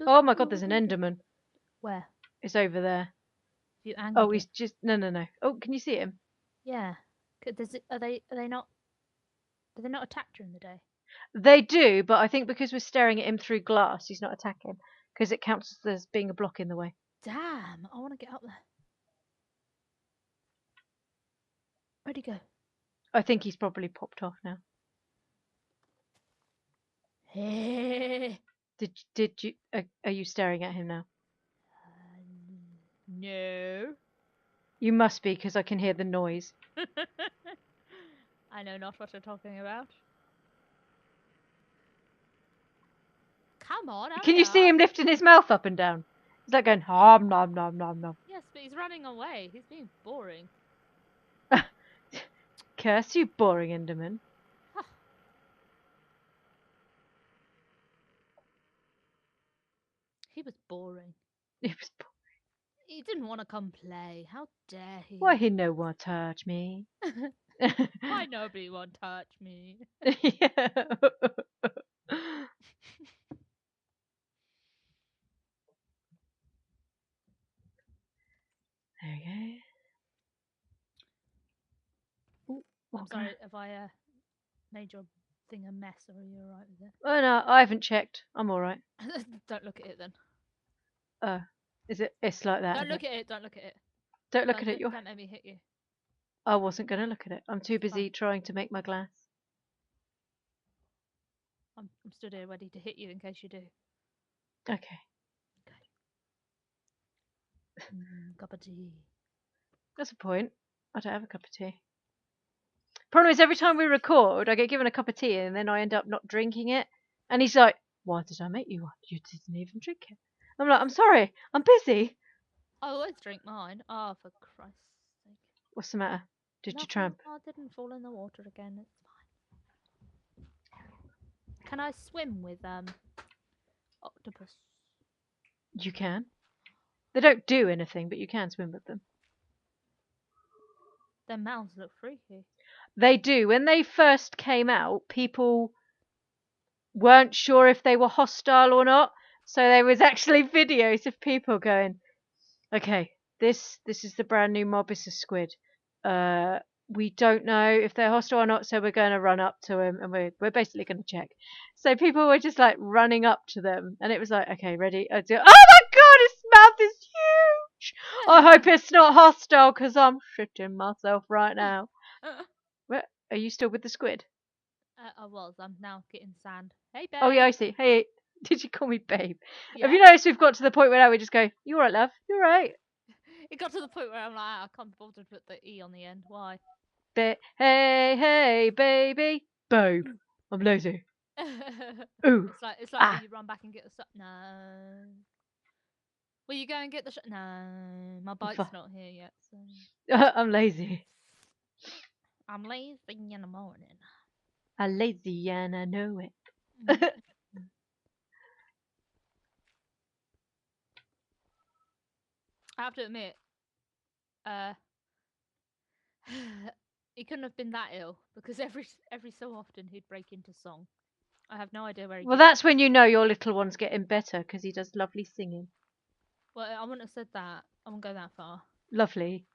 Oh my god, there's an Enderman. Where? It's over there. You Oh, angled he's it. just no. Oh, can you see him? Yeah. Does it, are they not? Do they not attack during the day? They do, but I think because we're staring at him through glass, he's not attacking because it counts as being a block in the way. Damn! I want to get up there. Where'd he go? I think he's probably popped off now. Hey. Did you? Are you staring at him now? No. You must be because I can hear the noise. I know not what you're talking about. Come on, Can hurry you see up. him lifting his mouth up and down? He's like going nom nom nom nom nom. Yes, but he's running away. He's being boring. Curse you, boring Enderman. He was boring. He was. He didn't want to come play. How dare he? Why he no one touch me? Why nobody won't touch me? Yeah. There we go. Ooh, I'm sorry if I made your thing a mess, or are you alright with it? Oh no, I haven't checked. I'm all right. Don't look at it then. Is it? It's like that. Don't Is look it? at it. Don't look at it. Don't look at it. Don't let me hit you. I wasn't gonna look at it. I'm too It's fine. busy trying to make my glass. I'm stood here ready to hit you in case you do. Okay. Cup of tea. That's a point. I don't have a cup of tea. Problem is, every time we record, I get given a cup of tea and then I end up not drinking it. And he's like, "Why did I make you one? You didn't even drink it." I'm like, "I'm sorry. I'm busy." I always drink mine. Oh, for Christ's sake. What's the matter? Did you Nothing. tramp? I didn't fall in the water again. It's fine. Can I swim with octopus? You can. They don't do anything, but you can swim with them. Their mouths look freaky. They do. When they first came out, people weren't sure if they were hostile or not. So there was actually videos of people going, "Okay, this is the brand new mob. It's a squid. We don't know if they're hostile or not, so we're going to run up to him and we're basically going to check." So people were just like running up to them, and it was like, "Okay, ready?" Oh my god, his mouth is huge. I hope it's not hostile because I'm shitting myself right now. Where, are you still with the squid? I was. I'm now getting sand. Hey, Oh yeah, babe. I see. Hey, did you call me babe? Have Yeah. you noticed we've got to the point where now we just go, "You alright, love? You alright?" It got to the point where I'm like, I can't bother to put the E on the end. Why? Hey, baby, babe. I'm lazy. Ooh, It's like when ah. you run back and get the no. Will you go and get the no? My bike's not here yet, so I'm lazy. I'm lazy in the morning. I'm lazy and I know it. I have to admit, uh, he couldn't have been that ill because every so often he'd break into song. I have no idea where he Well, gets that's when you know your little one's getting better because he does lovely singing. Well, I wouldn't have said that. I wouldn't go that far. Lovely.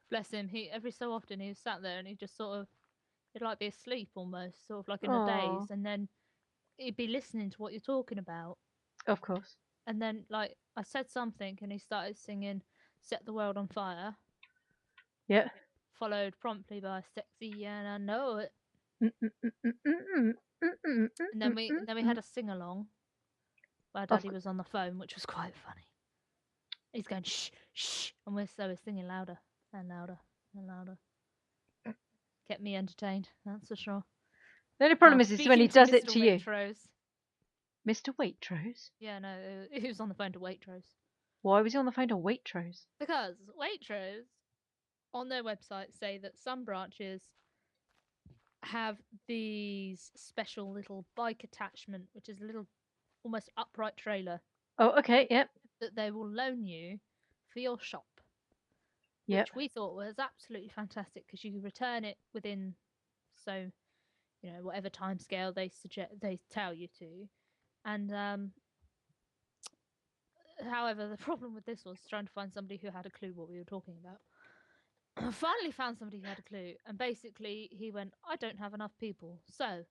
Bless him. He every so often he was sat there and he just sort of he'd like be asleep almost, sort of like in a daze, Oh, and then he'd be listening to what you're talking about. of course. And then like I said something and he started singing Set the World on Fire, Yeah. followed promptly by Sexy and I Know It. And then we had a sing along while Of Daddy was on the phone, which was quite funny. He's going shh shh and we're singing louder and louder and louder. Kept me entertained, that's for sure. The only Now problem is when he speaking to does it Mr. to you. Waitrose. Mr. Waitrose? Yeah, no, he was on the phone to Waitrose. Why was he on the phone to Waitrose? Because Waitrose on their website say that some branches have these special little bike attachment, which is a little almost upright trailer Oh, okay, yep. that they will loan you for your shop. Yep. Which we thought was absolutely fantastic because you return it within whatever time scale they tell you to. And However, the problem with this was trying to find somebody who had a clue what we were talking about. I finally found somebody who had a clue, and basically he went, I don't have enough people. So,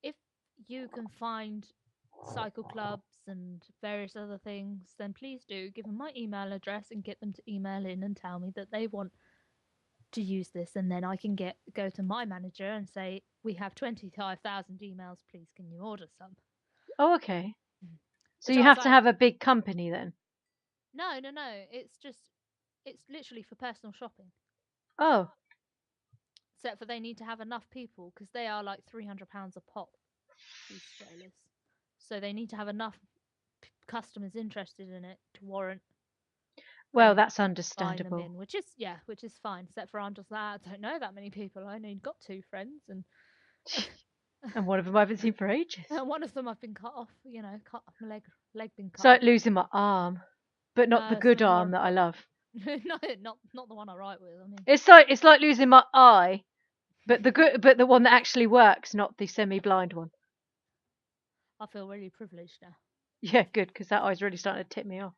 if you can find cycle clubs and various other things, then please do give them my email address and get them to email in and tell me that they want to use this, and then I can go to my manager and say, we have 25,000 emails, please can you order some? Oh, okay. So Which you I was have to like, have a big company then? no, it's literally for personal shopping. Oh, Except for they need to have enough people because they are like £300 a pop, these strollers. So they need to have enough customers interested in it to warrant well, them that's buying them understandable. in, which is fine. Except for I'm just like, I don't know that many people. I only got 2 friends, and And one of them I haven't seen for ages. one of them I've been cut off. Cut off my leg been It's cut off. like losing my arm, but not the No, good something more. arm that I love. No, not the one I write with. I mean, It's like losing my eye, but the one that actually works, not the semi-blind one. I feel really privileged now. Yeah, good, because that eye's really starting to tip me off.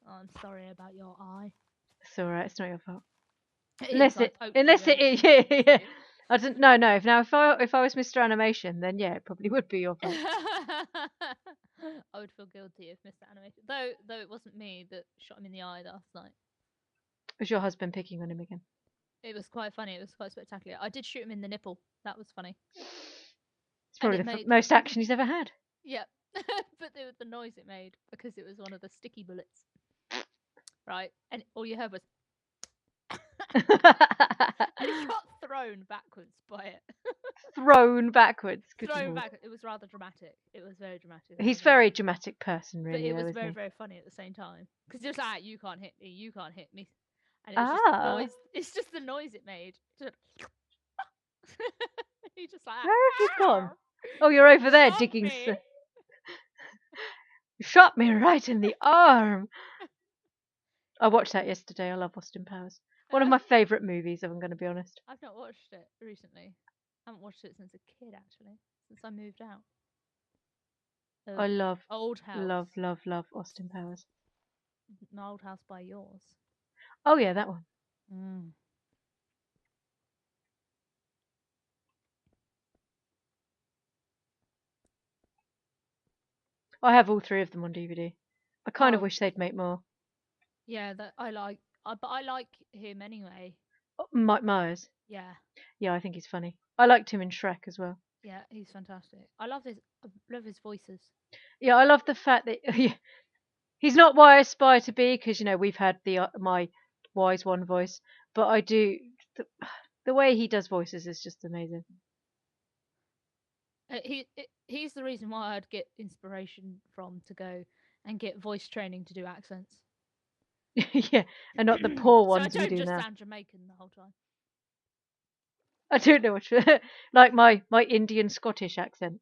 Oh, I'm sorry about your eye. It's all right. It's not your fault. It Unless is. I it, poked unless you it is, yeah, yeah. I didn't. No, no. If now, if I was Mr. Animation, then yeah, it probably would be your fault. I would feel guilty if Mr. Animation, though it wasn't me that shot him in the eye last night. Was your husband picking on him again? It was quite funny. It was quite spectacular. I did shoot him in the nipple. That was funny. It's And probably it the made most action he's ever had. yeah, but the noise it made because it was one of the sticky bullets, right? And all you heard was, and he got thrown backwards by it. Thrown backwards. Good Thrown lord. back. It was rather dramatic. It was very dramatic. He's a very dramatic person, But really, it though, was isn't very, he? very funny at the same time. Because just like, you can't hit me, you can't hit me. And it was just the Ah, noise. It's just the noise it made. He just like, where have you gone? Oh, you're over there shot digging. me. You shot me right in the arm. I watched that yesterday. I love Austin Powers. One of my favourite movies, if I'm going to be honest. I've not watched it recently. I haven't watched it since a kid, actually. Since I moved out of I love, old house. love Austin Powers. My old house by yours. Oh yeah, that one. Mm. I have all 3 of them on DVD. I kind of Oh, wish they'd make more. yeah, that I like. But I like him anyway. Mike Myers. Yeah, Yeah, I think he's funny. I liked him in Shrek as well. yeah, he's fantastic. I love his voices. Yeah, I love the fact that he's not what I aspire to be because we've had my wise one voice, but I do the, the way he does voices is just amazing. He's the reason why I'd get inspiration from to go and get voice training to do accents. Yeah, and not the poor So I ones we don't do just now. sound Jamaican the whole time. I don't know what like my Indian Scottish accent.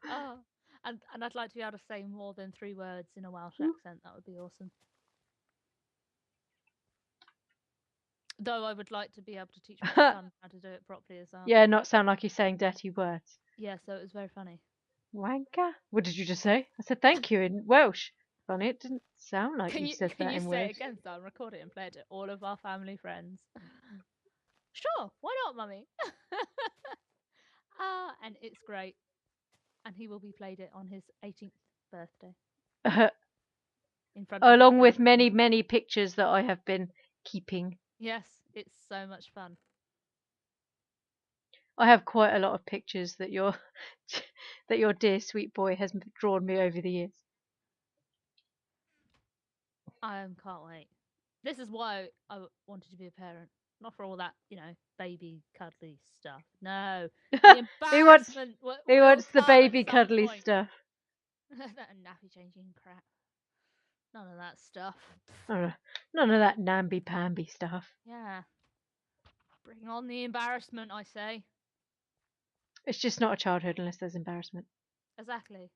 Oh, and I'd like to be able to say more than 3 words in a Welsh accent. That would be awesome. Though I would like to be able to teach my son how to do it properly as well. Yeah, not sound like he's saying dirty words. Yeah, so it was very funny. Wanker? What did you just say? I said thank you in Welsh. Funny, it didn't sound like you said Can that you in say Welsh. it again so I'll record it and play it to all of our family friends? Sure, why not, mummy? And it's great. And he will be played it on his 18th birthday. In front of Along his with family. many pictures that I have been keeping. Yes, it's so much fun. I have quite a lot of pictures that your that your dear sweet boy has drawn me over the years. I can't wait. This is why I wanted to be a parent. Not for all that, baby cuddly stuff. No, the Who wants embarrassment who will wants the come baby at some cuddly point. stuff? That nappy changing crap. None of that stuff. None of that namby-pamby stuff. Yeah. Bring on the embarrassment, I say. It's just not a childhood unless there's embarrassment. Exactly.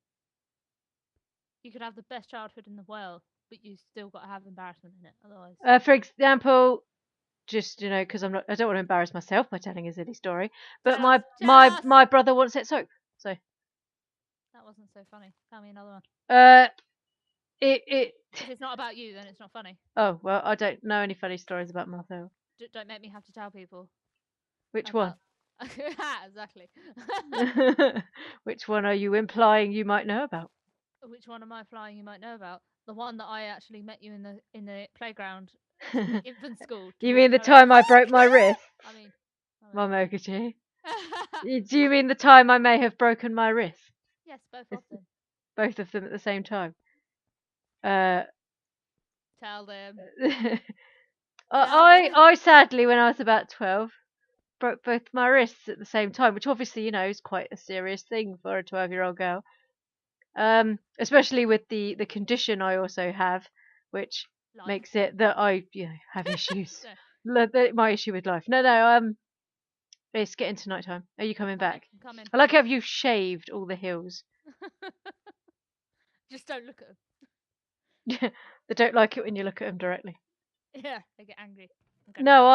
You could have the best childhood in the world, but you still got to have embarrassment in it. Otherwise, For example, just because I don't want to embarrass myself by telling a silly story, but tell us. my brother wants it soap. So That wasn't so funny. Tell me another one. It. If it's not about you, then it's not funny. Oh well, I don't know any funny stories about Martha. Don't make me have to tell people Which one? about. Exactly. Which one are you implying you might know about? Which one am I flying? You might know about the one that I actually met you in the playground in the infant school. You mean the Kind of time I broke my wrist, I mean, Marmokachi? Do you mean the time I may have broken my wrist? yes, both of them. Both of them at the same time. Uh, Tell them. I sadly, when I was about 12, broke both my wrists at the same time, which obviously, is quite a serious thing for a 12-year-old girl. Especially with the condition I also have, which Life. makes it that I, have issues. No. My issue with life. No. It's getting to night time. Are you coming back? I'm coming. I like how you've shaved all the heels. Just don't look at them. They don't like it when you look at them directly. Yeah, they get angry. Okay. No,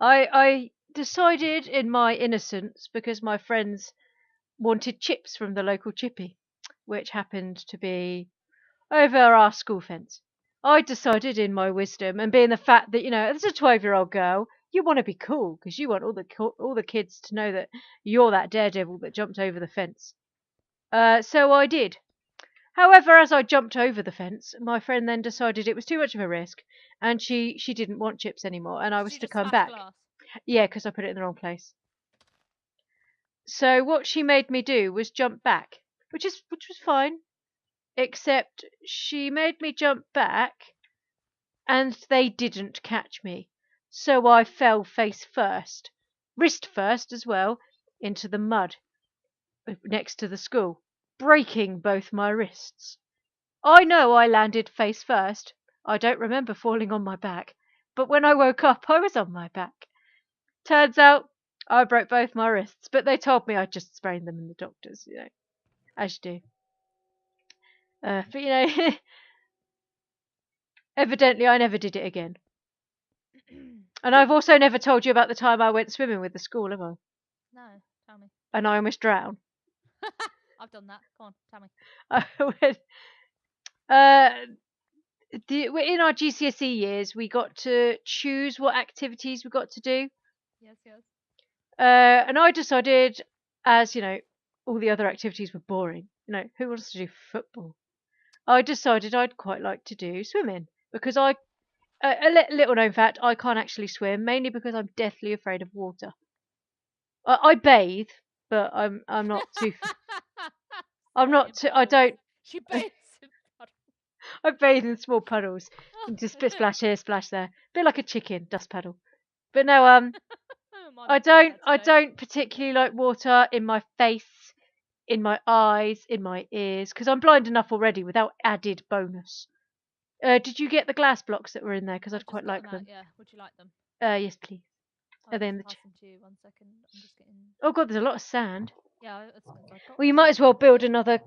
I decided in my innocence, because my friends wanted chips from the local chippy, which happened to be over our school fence. I decided in my wisdom, and being the fact that, as a 12-year-old girl, you want to be cool because you want all the kids to know that you're that daredevil that jumped over the fence. So I did. However, as I jumped over the fence, my friend then decided it was too much of a risk, and she didn't want chips anymore, and I was She to just come smashed back. glass. Yeah, because I put it in the wrong place. So what she made me do was jump back, which was fine, except she made me jump back, and they didn't catch me. So I fell face first, wrist first as well, into the mud next to the school, breaking both my wrists. I know I landed face first. I don't remember falling on my back, but when I woke up, I was on my back. Turns out I broke both my wrists, but they told me I'd just sprained them in the doctors, as you do. But evidently I never did it again. And I've also never told you about the time I went swimming with the school, have I? No, tell me. And I almost drowned. I've done that. Come on, tell me. In our GCSE years, we got to choose what activities we got to do. Yes. And I decided, as all the other activities were boring. Who wants to do football? I decided I'd quite like to do swimming because little known fact, I can't actually swim, mainly because I'm deathly afraid of water. I bathe, but I'm not too. I'm not too. I don't. She bathes in puddles. I bathe in small puddles and just bit splash here, splash there, a bit like a chicken dust paddle. But no, I don't particularly like water in my face, in my eyes, in my ears, because I'm blind enough already without added bonus. Did you get the glass blocks that were in there? Because I'd quite like them. Yeah, would you like them? Yes, please. I'll then pass them to you 1 second. I'm just getting. Oh god, there's a lot of sand. Yeah, that's because I got. Well, you might as well build another.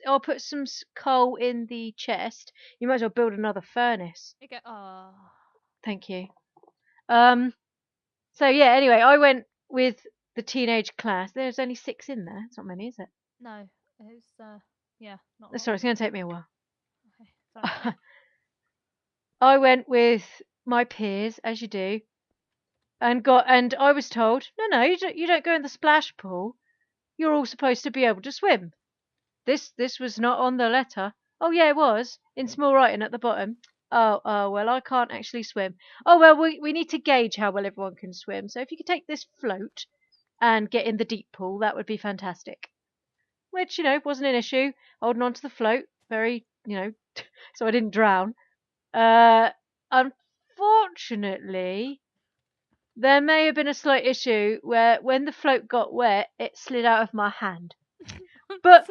I'll put some coal in the chest. You might as well build another furnace. You go. Oh. Thank you. So yeah. Anyway, I went with the teenage class. There's only 6 in there. It's not many, is it? No, it's yeah. Not. Sorry, it's going to take me a while. Okay, sorry. I went with my peers, as you do, and I was told, no, you don't go in the splash pool. You're all supposed to be able to swim. This was not on the letter. Oh yeah, it was in small writing at the bottom. Oh well, I can't actually swim. Oh well, we need to gauge how well everyone can swim. So if you could take this float and get in the deep pool, that would be fantastic. Which wasn't an issue. Holding on to the float, very so I didn't drown. Unfortunately, there may have been a slight issue where when the float got wet, it slid out of my hand. But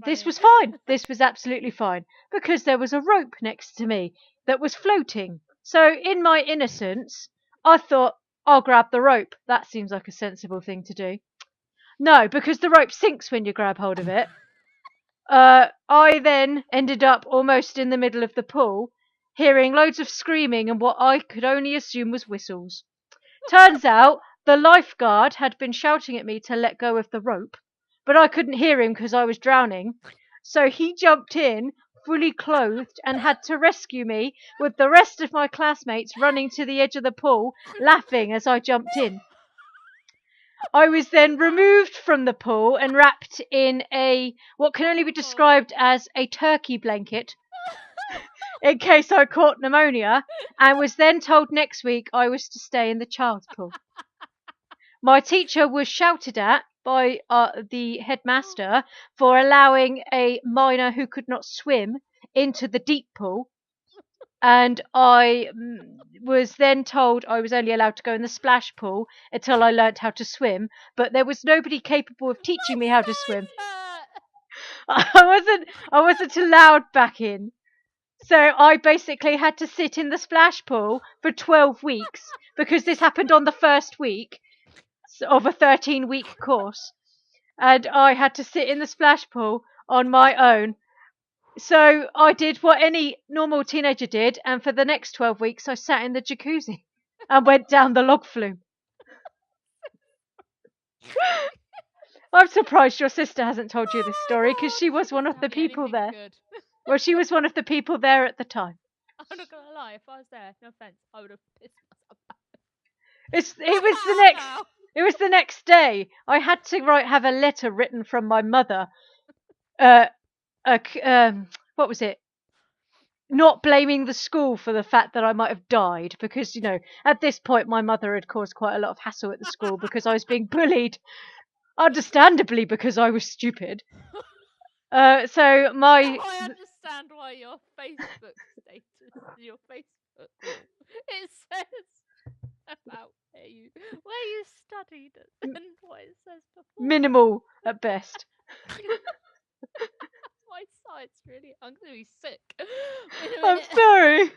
this was fine. This was absolutely fine because there was a rope next to me that was floating. So in my innocence, I thought I'll grab the rope. That seems like a sensible thing to do. No, because the rope sinks when you grab hold of it. I then ended up almost in the middle of the pool, hearing loads of screaming and what I could only assume was whistles. Turns out the lifeguard had been shouting at me to let go of the rope, but I couldn't hear him because I was drowning. So he jumped in, fully clothed, and had to rescue me with the rest of my classmates running to the edge of the pool, laughing as I jumped in. I was then removed from the pool and wrapped in what can only be described as a turkey blanket in case I caught pneumonia, and was then told next week I was to stay in the child's pool. My teacher was shouted at by the headmaster for allowing a minor who could not swim into the deep pool, and I was then told I was only allowed to go in the splash pool until I learnt how to swim, but there was nobody capable of teaching me how to swim. I wasn't allowed back in. So I basically had to sit in the splash pool for 12 weeks because this happened on the first week of a 13-week course. And I had to sit in the splash pool on my own. So I did what any normal teenager did, and for the next 12 weeks I sat in the jacuzzi and went down the log flume. I'm surprised your sister hasn't told you this story because she was one of the people there. Good. Well, she was one of the people there at the time. I'm not gonna lie, if I was there, no offense, I would have pissed myself out. It was the next day. I had to have a letter written from my mother. What was it? Not blaming the school for the fact that I might have died, because at this point my mother had caused quite a lot of hassle at the school because I was being bullied, understandably, because I was stupid. So I understand why your Facebook status, your Facebook wall, it says about where you studied and what it says before. Minimal at best. My site's really. I'm gonna be sick. I'm sorry.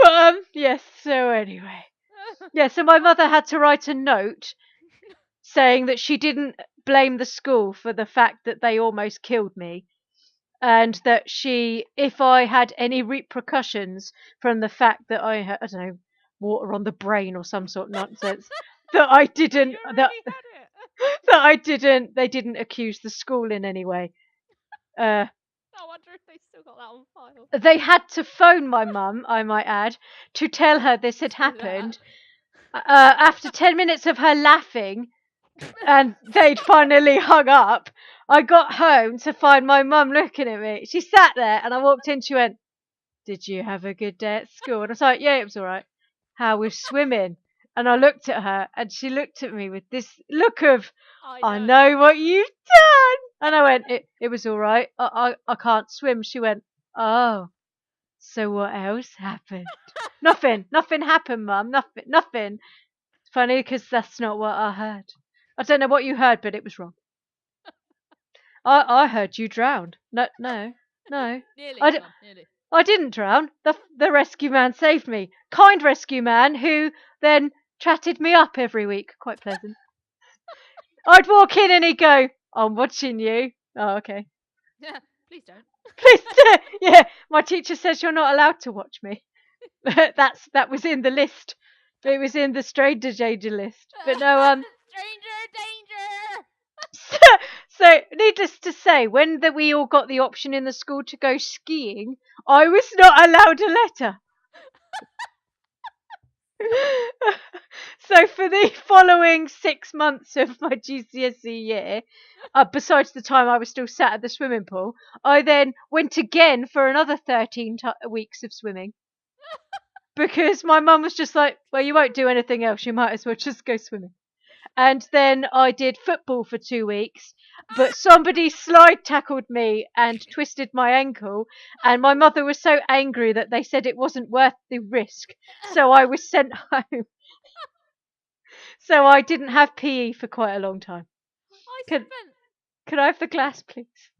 But yes. So anyway, yeah. So my mother had to write a note saying that she didn't blame the school for the fact that they almost killed me, and that if I had any repercussions from the fact that I had, I don't know, water on the brain or some sort of nonsense, that I didn't, they didn't accuse the school in any way. I wonder if they still got that on file. They had to phone my mum, I might add, to tell her this had happened. After 10 minutes of her laughing, and they'd finally hung up, I got home to find my mum looking at me. She sat there, and I walked in. She went, "Did you have a good day at school?" And I was like, "Yeah, it was all right." "How was swimming?" And I looked at her, and she looked at me with this look of, I know what you've done. And I went, it was all right. I can't swim. She went, "Oh, so what else happened?" Nothing happened, Mum. Nothing. It's funny because that's not what I heard. I don't know what you heard, but it was wrong. I heard you drowned. No. Nearly. I didn't drown. The rescue man saved me. Kind rescue man who then chatted me up every week. Quite pleasant. I'd walk in and he'd go, "I'm watching you." Oh, okay. Yeah, please don't. Please don't. Yeah, my teacher says you're not allowed to watch me. That was in the list. It was in the stranger danger list. But no, Stranger danger. So, needless to say, when we all got the option in the school to go skiing, I was not allowed a letter. So for the following 6 months of my GCSE year, besides the time I was still sat at the swimming pool, I then went again for another 13 weeks of swimming. Because my mum was just like, "Well, you won't do anything else, you might as well just go swimming." And then I did football for 2 weeks, but somebody slide tackled me and twisted my ankle, and my mother was so angry that they said it wasn't worth the risk, so I was sent home. So I didn't have PE for quite a long time. Could I have the glass, please?